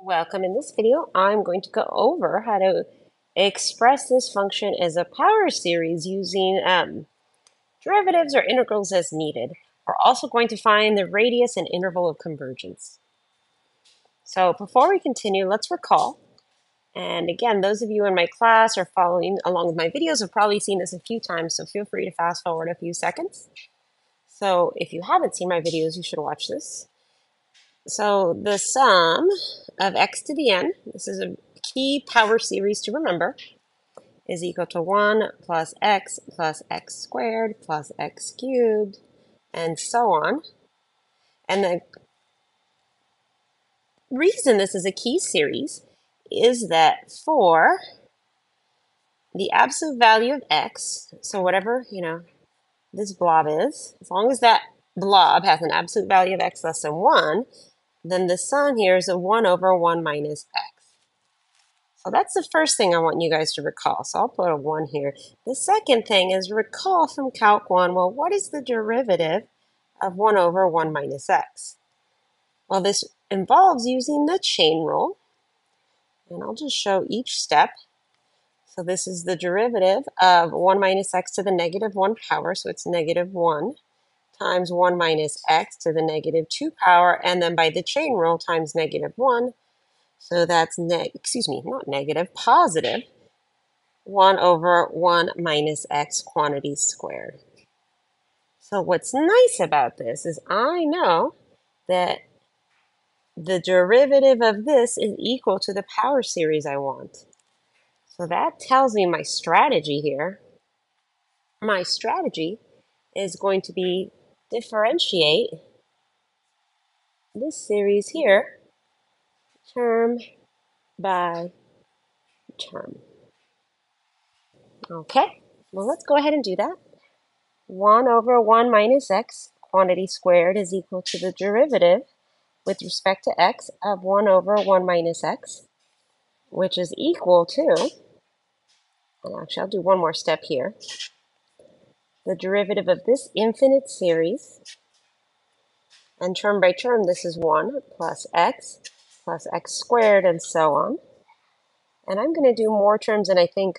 Welcome. In this video, I'm going to go over how to express this function as a power series using derivatives or integrals as needed. We're also going to find the radius and interval of convergence. So before we continue, let's recall. And again, those of you in my class or following along with my videos have probably seen this a few times, so feel free to fast forward a few seconds. So if you haven't seen my videos, you should watch this. So the sum of x to the n, this is a key power series to remember, is equal to 1 plus x squared plus x cubed, and so on. And the reason this is a key series is that for the absolute value of x, so whatever, this blob is, as long as that blob has an absolute value of x less than 1, then the sum here is a 1 over 1 minus x. So that's the first thing I want you guys to recall. So I'll put a 1 here. The second thing is recall from Calc 1, well, what is the derivative of 1 over 1 minus x? Well, this involves using the chain rule. And I'll just show each step. So this is the derivative of 1 minus x to the negative 1 power. So it's negative 1 times 1 minus x to the negative 2 power. And then by the chain rule times negative 1. So that's, not negative, positive 1 over 1 minus x quantity squared. So what's nice about this is I know that the derivative of this is equal to the power series I want. So that tells me my strategy here. My strategy is going to be differentiate this series here term by term. Okay, well, let's go ahead and do that. 1 over 1 minus x quantity squared is equal to the derivative with respect to x of 1 over 1 minus x, which is equal to, and actually I'll do one more step here, the derivative of this infinite series, and term by term this is 1 plus x squared, and so on. And I'm going to do more terms than I think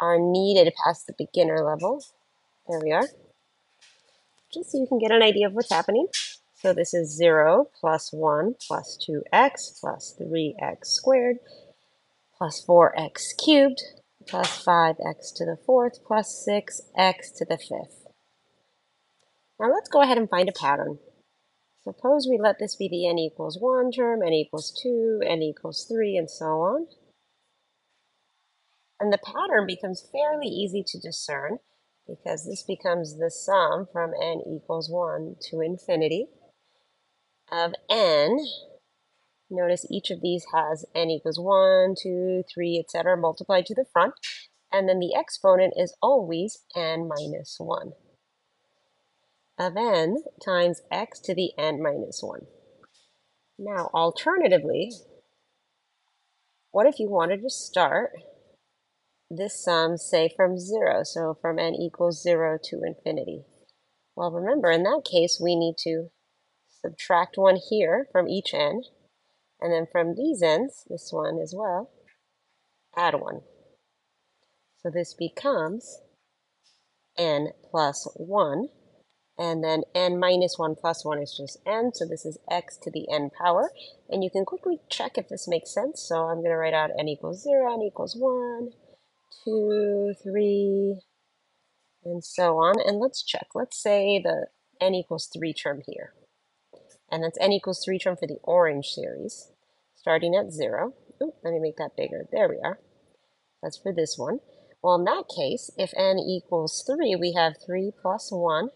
are needed past the beginner level. There we are. Just so you can get an idea of what's happening. So this is 0 plus 1 plus 2x plus 3x squared plus 4x cubed plus 5x to the fourth plus 6x to the fifth. Now let's go ahead and find a pattern. Suppose we let this be the n equals 1 term, n equals 2, n equals 3, and so on. And the pattern becomes fairly easy to discern because this becomes the sum from n equals 1 to infinity of n. Notice each of these has n equals 1, 2, 3, etc. multiplied to the front. And then the exponent is always n minus 1 of n times x to the n minus 1. Now, alternatively, what if you wanted to start this sum, say, from 0, so from n equals 0 to infinity? Well, remember, in that case, we need to subtract 1 here from each n, and then from these ends, this one as well, add 1. So this becomes n plus 1, and then n minus 1 plus 1 is just n, so this is x to the n power. And you can quickly check if this makes sense. So I'm going to write out n equals 0, n equals 1, 2, 3, and so on. And let's check. Let's say the n equals 3 term here. And that's n equals 3 term for the orange series, starting at 0. Ooh, let me make that bigger. There we are. That's for this one. Well, in that case, if n equals 3, we have 3 plus 1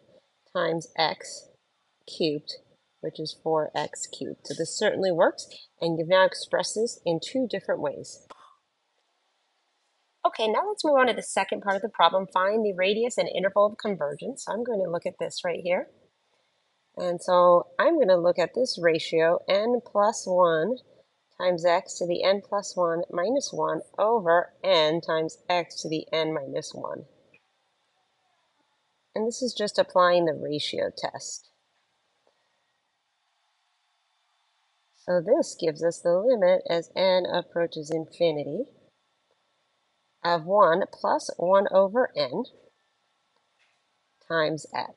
times x cubed, which is 4x cubed. So this certainly works, and you've now expressed this in two different ways. Okay, now let's move on to the second part of the problem. Find the radius and interval of convergence. So I'm going to look at this right here. And so I'm going to look at this ratio, n plus 1 times x to the n plus 1 minus 1 over n times x to the n minus 1. And this is just applying the ratio test. So this gives us the limit as n approaches infinity of 1 plus 1 over n times x.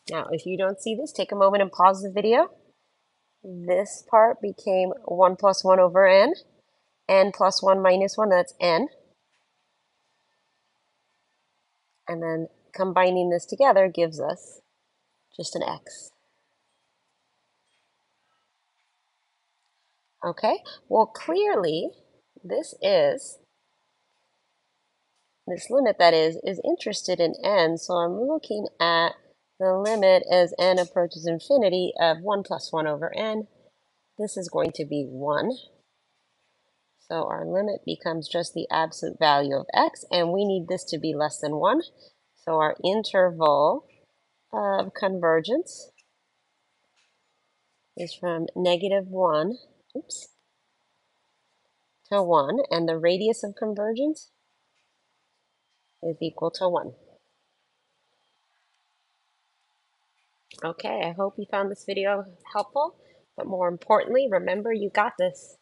Now, if you don't see this, take a moment and pause the video. This part became 1 plus 1 over n plus 1 minus 1, that's n. And then combining this together gives us just an x. Okay, well clearly this limit that is interested in n, so I'm looking at the limit as n approaches infinity of 1 plus 1 over n. This is going to be 1. So our limit becomes just the absolute value of x, and we need this to be less than 1. So our interval of convergence is from -1, to 1, and the radius of convergence is equal to 1. Okay, I hope you found this video helpful, but more importantly, remember you got this.